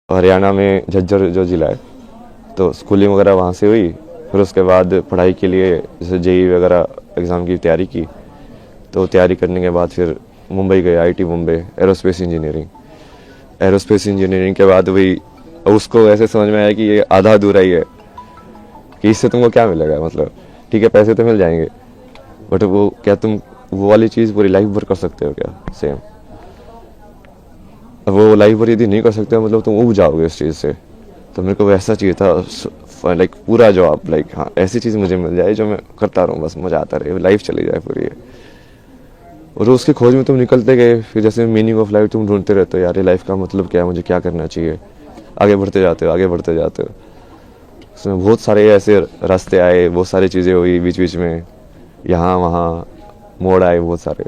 हरियाणा में झज्जर जो ज़िला है, तो स्कूलिंग वगैरह वहाँ से हुई। फिर उसके बाद पढ़ाई के लिए जैसे जेई वगैरह एग्ज़ाम की तैयारी की, तो तैयारी करने के बाद फिर मुंबई गए, IT Mumbai, aerospace engineering. Aerospace engineering के बाद वही उसको ऐसे समझ में आया कि ये आधा अधूरा ही है, कि इससे तुमको क्या मिलेगा, मतलब ठीक है पैसे तो मिल जाएंगे, बट वो क्या तुम वो वाली चीज़ पूरी लाइफ भर कर सकते हो क्या सेम? अब वो लाइफ भर यदि नहीं कर सकते हो, मतलब तुम उब जाओगे उस चीज़ से। तो मेरे को वैसा चाहिए था, लाइक पूरा जॉब, लाइक हाँ ऐसी चीज़ मुझे मिल जाए जो मैं करता रहूँ, बस मज़ा आता रहे, लाइफ चली जाए पूरी है। और उसकी खोज में तुम निकलते गए, फिर जैसे मीनिंग ऑफ लाइफ तुम ढूंढते रहते हो, यार ये लाइफ का मतलब क्या है, मुझे क्या करना चाहिए, आगे बढ़ते जाते हो, आगे बढ़ते जाते हो। उसमें बहुत सारे ऐसे रास्ते आए, बहुत सारी चीज़ें हुई बीच बीच में, यहाँ वहाँ मोड़ आए बहुत सारे,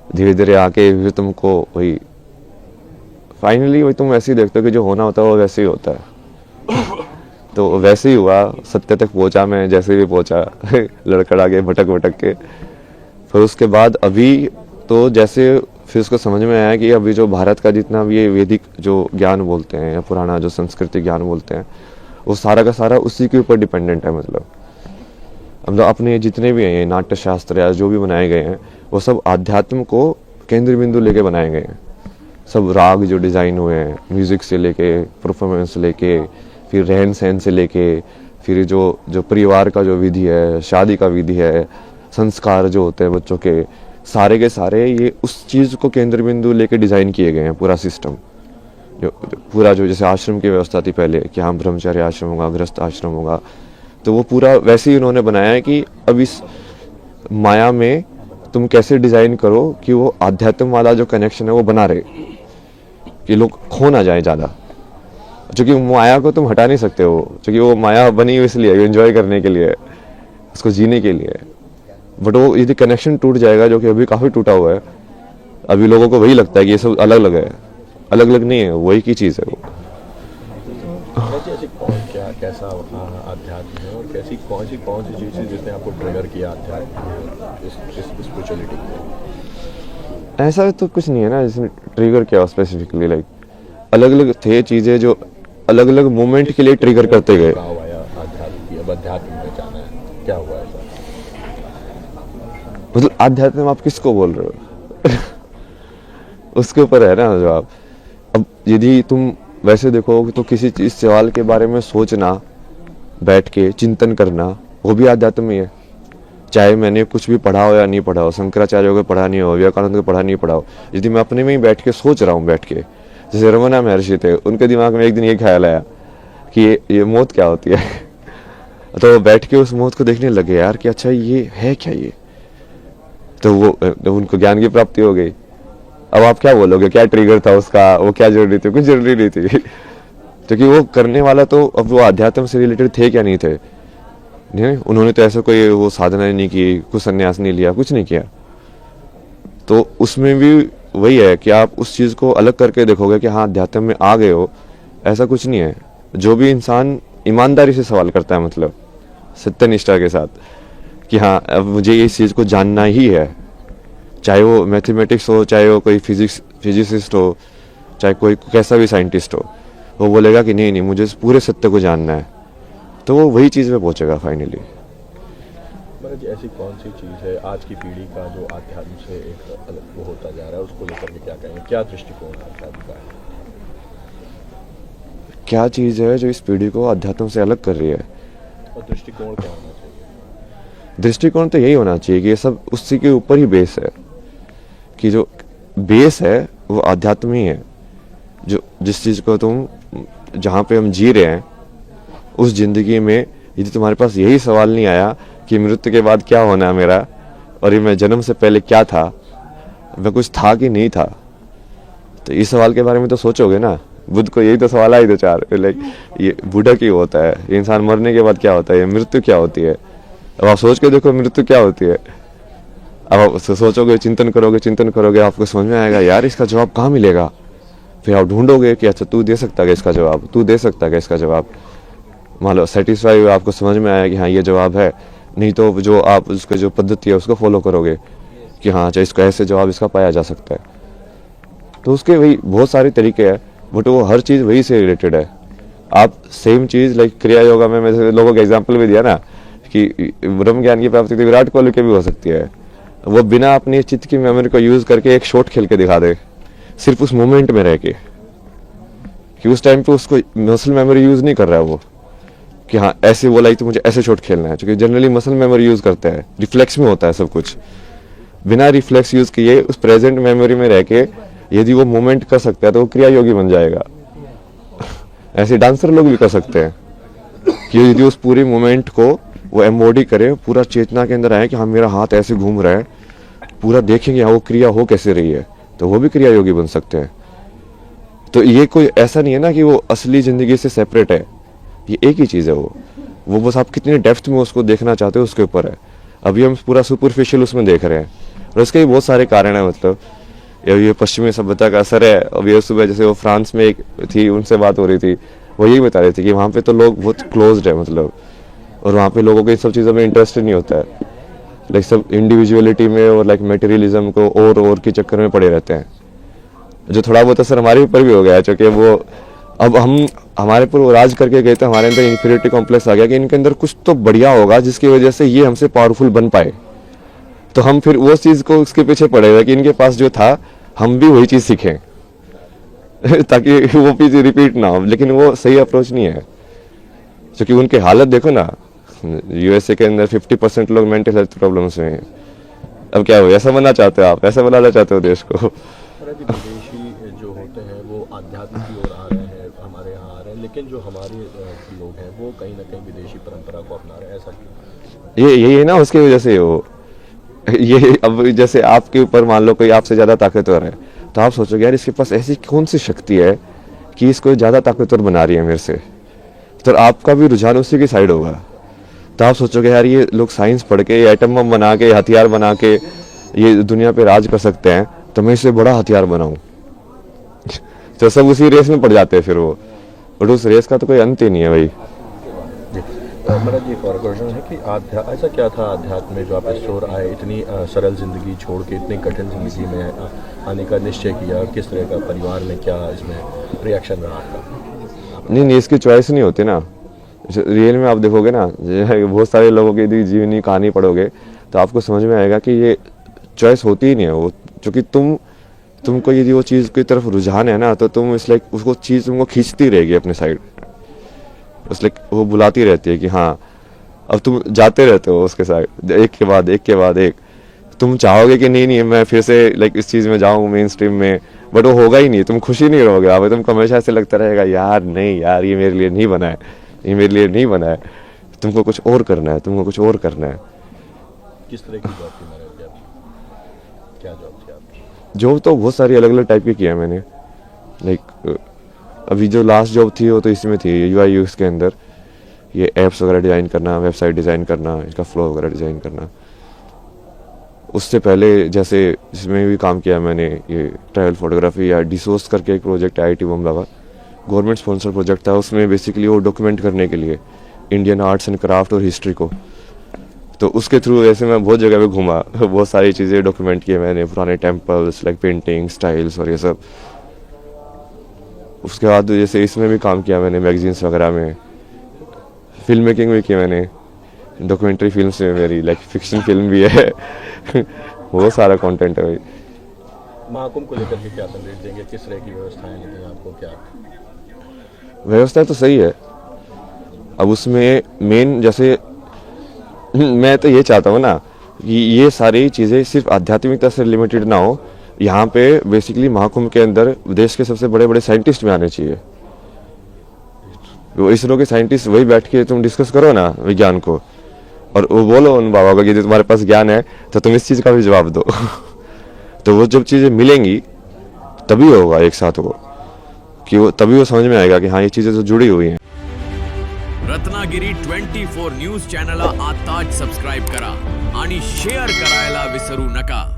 धीरे धीरे आके फिर तुमको वही फाइनली वही तुम वैसे ही देखते हो कि जो होना होता है वो वैसे ही होता है। तो वैसे ही हुआ, सत्य तक पहुंचा मैं जैसे भी पहुंचा लड़खड़ा के भटक भटक के। फिर उसके बाद अभी तो जैसे फिर उसको समझ में आया कि अभी जो भारत का जितना भी ये वैदिक जो ज्ञान बोलते हैं या पुराना जो संस्कृति ज्ञान बोलते हैं, वो सारा का सारा उसी के ऊपर डिपेंडेंट है। मतलब अपने जितने भी हैं ये नाट्य शास्त्र या जो भी बनाए गए हैं, वो सब आध्यात्म को केंद्र बिंदु लेके बनाए गए हैं। सब राग जो डिज़ाइन हुए हैं, म्यूज़िक से लेके परफॉर्मेंस से लेके, फिर रहन सहन से लेके, फिर जो जो परिवार का जो विधि है, शादी का विधि है, संस्कार जो होते हैं बच्चों के सारे ये उस चीज़ को केंद्र बिंदु लेके डिज़ाइन किए गए हैं। पूरा सिस्टम जो पूरा जो जैसे आश्रम की व्यवस्था थी पहले कि हाँ ब्रह्मचर्य आश्रम होगा, गृहस्थ आश्रम होगा, तो वो पूरा वैसे ही उन्होंने बनाया है कि अब इस माया में तुम कैसे डिज़ाइन करो कि वो आध्यात्म वाला जो कनेक्शन है वो बना रहे, कि लोग खो ना जाए ज़्यादा। क्योंकि माया को तुम हटा नहीं सकते हो, क्योंकि वो माया बनी हुई इसलिए एंजॉय करने के लिए, उसको जीने के लिए। बट वो यदि कनेक्शन टूट जाएगा, जो कि अभी काफ़ी टूटा हुआ है, अभी लोगों को वही लगता है कि ये सब अलग अलग है, अलग अलग नहीं है, वही की चीज़ है वो। ऐसे कौन क्या कैसा आध्यात्म है और कौन सी चीज़ है जिसने आपको ट्रिगर किया आध्यात्म इस स्पिरिचुअलिटी को? ऐसा तो कुछ नहीं है ना जिसने ट्रिगर किया स्पेसिफिकली, लाइक अलग अलग थे चीज़ें जो अलग अलग मोमेंट के लिए ट्रिगर करते गए। कहाँ आया आध्यात्म की, अब आध्यात्म में जाना है, क्या हुआ ऐसा? मतलब आध्यात्म आप किसको बोल रहे हो? उसके ऊपर है ना जवाब। अब यदि तुम वैसे देखो तो किसी चीज सवाल के बारे में सोचना, बैठ के चिंतन करना, वो भी आध्यात्म ही है। चाहे मैंने कुछ भी पढ़ा हो या नहीं पढ़ा हो, शंकराचार्य को पढ़ा नहीं हो, विवेकानंद को पढ़ा नहीं पढ़ा हो, यदि मैं अपने में ही बैठ के सोच रहा हूँ, बैठ के जैसे रमना महर्षि थे, उनके दिमाग में एक दिन ये ख्याल आया कि ये मौत क्या होती है। तो बैठ के उस मौत को देखने लगे यार कि अच्छा ये है क्या ये, तो उनको ज्ञान की प्राप्ति हो गई। अब आप क्या बोलोगे, क्या ट्रिगर था उसका, वो क्या जरूरी थी? कुछ जरूरी नहीं थी। क्योंकि वो करने वाला तो अब वो अध्यात्म से रिलेटेड थे क्या नहीं थे, नहीं, उन्होंने तो ऐसा कोई वो साधना नहीं की, कुछ संन्यास नहीं लिया, कुछ नहीं किया। तो उसमें भी वही है कि आप उस चीज को अलग करके देखोगे कि हाँ अध्यात्म में आ गए हो, ऐसा कुछ नहीं है। जो भी इंसान ईमानदारी से सवाल करता है, मतलब सत्यनिष्ठा के साथ कि हाँ अब मुझे इस चीज को जानना ही है, चाहे वो मैथमेटिक्स हो, चाहे वो कोई फिजिसिस्ट हो, चाहे कोई कैसा भी साइंटिस्ट हो, वो बोलेगा कि नहीं नहीं मुझे इस पूरे सत्य को जानना है, तो वो वही चीज़ में पहुंचेगा फाइनली। मतलब ऐसी कौन सी चीज़ है आज की पीढ़ी का जो आध्यात्म से एक अलग वो होता जा रहा है, उसको लेकर के क्या कहेंगे, क्या दृष्टिकोण है आध्यात्म का? क्या चीज़ है जो इस पीढ़ी को अध्यात्म से अलग कर रही है? और दृष्टिकोण क्या होना चाहिए? दृष्टिकोण तो यही होना चाहिए कि ये सब उसी के ऊपर ही बेस है, कि जो बेस है वो आध्यात्म ही है। जो जिस चीज़ को तुम जहाँ पे हम जी रहे हैं उस जिंदगी में, यदि तुम्हारे पास यही सवाल नहीं आया कि मृत्यु के बाद क्या होना है मेरा, और ये मैं जन्म से पहले क्या था, मैं कुछ था कि नहीं था, तो इस सवाल के बारे में तो सोचोगे ना। बुद्ध को यही तो सवाल आए दो चार, लाइक ये बूढ़ा क्यों होता है, ये इंसान मरने के बाद क्या होता है, ये मृत्यु क्या होती है। अब आप सोच के देखो मृत्यु क्या होती है। अब आप सोचोगे, चिंतन करोगे, आपको समझ में आएगा यार इसका जवाब कहाँ मिलेगा। फिर आप ढूंढोगे कि अच्छा तू दे सकता है इसका जवाब, तू दे सकता है इसका जवाब। मान लो सेटिस्फाई हुआ, आपको समझ में आया कि हाँ ये जवाब है, नहीं तो जो आप उसका जो पद्धति है उसको फॉलो करोगे कि हाँ अच्छा इसको ऐसे जवाब इसका पाया जा सकता है। तो उसके वही बहुत सारे तरीके हैं, बट वो हर चीज़ वही से रिलेटेड है। आप सेम चीज़ लाइक क्रिया योगा में मैंने लोगों को एग्जाम्पल भी दिया ना कि ब्रह्म ज्ञान की प्राप्ति तो विराट कोहली के भी हो सकती है। वो बिना अपनी चित्त की मेमोरी को यूज़ करके एक शॉट खेल के दिखा दे, सिर्फ उस मोमेंट में रह के, कि उस टाइम पे उसको मसल मेमोरी यूज़ नहीं कर रहा है वो, कि हाँ ऐसे बोला तो मुझे ऐसे शॉट खेलना है, क्योंकि जनरली मसल मेमोरी यूज़ करते हैं, रिफ्लेक्स में होता है सब कुछ। बिना रिफ्लेक्स यूज़ किए उस प्रेजेंट मेमोरी में रह के यदि वो मूवमेंट कर सकता है तो वो क्रिया योगी बन जाएगा। ऐसे डांसर लोग भी कर सकते हैं कि यदि उस पूरी मूवमेंट को वो एम्बॉडी करे, पूरा चेतना के अंदर आए कि हाँ मेरा हाथ ऐसे घूम रहा है, पूरा देखेंगे हाँ वो क्रिया हो कैसे रही है, तो वो भी क्रिया योगी बन सकते हैं। तो ये कोई ऐसा नहीं है ना कि वो असली ज़िंदगी से सेपरेट है, ये एक ही चीज़ है। वो बस आप कितने डेप्थ में उसको देखना चाहते हो उसके ऊपर है। अभी हम पूरा सुपरफिशियल उसमें देख रहे हैं, और इसके भी बहुत सारे कारण हैं। मतलब ये पश्चिमी सभ्यता का असर है। अब ये सुबह जैसे वो फ्रांस में एक थी, उनसे बात हो रही थी, वो यही बता रही थी कि वहाँ पे तो लोग बहुत क्लोज्ड है मतलब, और वहाँ पे लोगों को इन सब चीज़ों में इंटरेस्ट नहीं होता है। लाइक सब इंडिविजुअलिटी में और लाइक मटेरियलिज्म को और के चक्कर में पड़े रहते हैं, जो थोड़ा बहुत असर हमारे ऊपर भी हो गया है। क्योंकि वो अब हमारे पर वो राज करके गए थे, हमारे अंदर इन्फीरियरिटी कॉम्प्लेक्स आ गया कि इनके अंदर कुछ तो बढ़िया होगा जिसकी वजह से ये हमसे पावरफुल बन पाए। तो हम फिर वो चीज़ को उसके पीछे पड़े हुए कि इनके पास जो था हम भी वही चीज़ सीखें ताकि वो चीज़ रिपीट ना हो। लेकिन वो सही अप्रोच नहीं है, क्योंकि उनकी हालत देखो ना, यूएसए के अंदर 50% लोग मेंटल हेल्थ प्रॉब्लम्स में हैं। अब क्या हो, ऐसा बनना चाहते हो आप, ऐसा बनाना चाहते हो देश को? विदेशी जो होते हैं वो आध्यात्म की ओर आ रहे हैं, हमारे यहाँ आ रहे हैं, लेकिन जो हमारे लोग हैं वो कहीं ना कहीं विदेशी परंपरा को अपना रहे हैं। ऐसा क्यों? ये है ना, उसकी वजह से वो ये अब जैसे आपके ऊपर मान लो कोई आपसे ज़्यादा ताकतवर है, तो आप सोचोगे यार इसके पास ऐसी कौन सी शक्ति है कि इसको ज़्यादा ताकतवर बना रही है मेरे से, तो आपका भी रुझान उसी की साइड होगा। तो आप सोचोगे यार ये लोग साइंस पढ़ के, एटम बम बना के, हथियार बना के ये दुनिया पे राज कर सकते हैं, तो मैं इससे बड़ा हथियार बनाऊं। तो सब उसी रेस में पड़ जाते हैं फिर वो, और उस रेस का तो कोई अंत ही नहीं है भाई। मेरा जी एक और क्वेश्चन है कि ऐसा क्या था अध्यात्म में जो आप इस ओर आए, इतनी सरल जिंदगी छोड़ के इतनी कठिन जिंदगी में आने का निश्चय किया? किस तरह का परिवार में क्या इसमें रिएक्शन रहा आपका? नहीं, इसकी चॉइस नहीं होती ना। रियल में आप देखोगे ना, बहुत सारे लोगों की यदि जीवनी कहानी पढ़ोगे तो आपको समझ में आएगा कि ये चॉइस होती ही नहीं है वो, क्योंकि तुमको यदि वो चीज़ की तरफ रुझान है ना, तो तुम इसलिए उसको चीज़ तुमको खींचती रहेगी अपने साइड, इसलिए वो बुलाती रहती है कि हाँ अब तुम जाते रहते हो उसके साथ, एक के बाद एक। तुम चाहोगे कि नहीं मैं फिर से लाइक इस चीज़ में जाऊँ मेन स्ट्रीम में, बट वो होगा ही नहीं, तुम खुशी नहीं रहोगे। अब तुमको हमेशा ऐसे लगता रहेगा यार नहीं यार ये मेरे लिए नहीं बना है, ये मेरे लिए नहीं बना है, तुमको कुछ और करना है, तुमको कुछ और करना है। किस तरह की जॉब थी मैंने आपकी? क्या जॉब थी आपकी? जॉब तो बहुत सारी अलग अलग टाइप की किया है मैंने। लाइक अभी जो लास्ट जॉब थी वो तो इसमें थी यूआई यूएक्स के अंदर, ये ऐप्स वगैरह डिज़ाइन करना, वेबसाइट डिज़ाइन करना, इसका फ्लो वगैरह डिज़ाइन करना। उससे पहले जैसे इसमें भी काम किया मैंने, ये ट्रैवल फोटोग्राफी या डिसोर्स करके एक प्रोजेक्ट IIT बॉम्बे का गवर्नमेंट स्पॉन्सर प्रोजेक्ट था। उसमें बेसिकली वो डॉक्यूमेंट करने के लिए इंडियन आर्ट्स एंड क्राफ्ट और हिस्ट्री को, तो उसके थ्रू वैसे मैं बहुत जगह पे घूमा, बहुत सारी चीज़ें डॉक्यूमेंट किए मैंने, पुराने टेम्पल्स लाइक पेंटिंग स्टाइल्स और ये सब। उसके बाद जैसे इसमें भी काम किया मैंने, मैगजीन्स वगैरह में, फिल्म मेकिंग भी की मैंने, डॉक्यूमेंट्री फिल्म से मेरी लाइक फिक्शन फिल्म भी है बहुत सारा कंटेंट है भाई। महाकुंभ को लेकर के क्या संदेश देंगे? किस तरह की व्यवस्थाएं लगी आपको? क्या व्यवस्था तो सही है। अब उसमें मेन जैसे मैं तो ये चाहता हूँ ना कि ये सारी चीज़ें सिर्फ आध्यात्मिकता से लिमिटेड ना हो। यहाँ पे बेसिकली महाकुंभ के अंदर देश के सबसे बड़े बड़े साइंटिस्ट भी आने चाहिए। वो इसरो के साइंटिस्ट वही बैठ के तुम डिस्कस करो ना विज्ञान को, और वो बोलो उन बाबा को कि तुम्हारे पास ज्ञान है तो तुम इस चीज़ का भी जवाब दो तो वो जब चीज़ें मिलेंगी तभी होगा एक साथ वो, कि वो तभी वो समझ में आएगा कि हाँ ये चीज़ें तो जुड़ी हुई हैं। रत्नागिरी 24 न्यूज चॅनलला आताच सबस्क्राईब करा आणि शेअर करायला विसरू नका।